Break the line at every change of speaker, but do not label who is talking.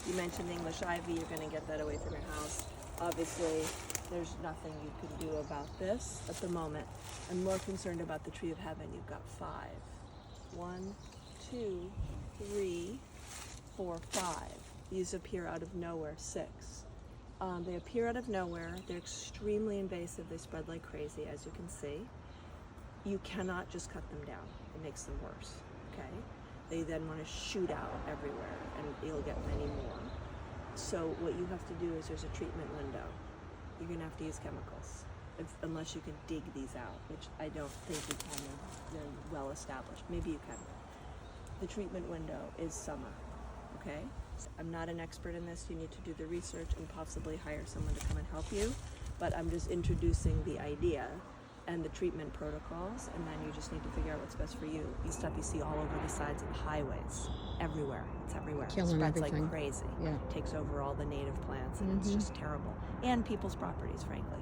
You mentioned English ivy, you're going to get that away from your house. Obviously, there's nothing you can do about this at the moment. I'm more concerned about the tree of heaven. You've got 5. 1, 2, 3, 4, 5. These appear out of nowhere. 6. They appear out of nowhere. They're extremely invasive. They spread like crazy, as you can see. You cannot just cut them down. It makes them worse, okay? They then want to shoot out everywhere, and you'll get many more. So what you have to do is there's a treatment window. You're going to have to use chemicals, unless you can dig these out, which I don't think you can. They're well established. Maybe you can. The treatment window is summer, okay? I'm not an expert in this. You need to do the research and possibly hire someone to come and help you, but I'm just introducing the idea and the treatment protocols, and then you just need to figure out what's best for you. These stuff you see all over the sides of the highways, everywhere. It's everywhere.
Killing
it spreads
everything.
like crazy.
Yeah.
It takes over all the native plants, and it's just terrible. And people's properties, frankly.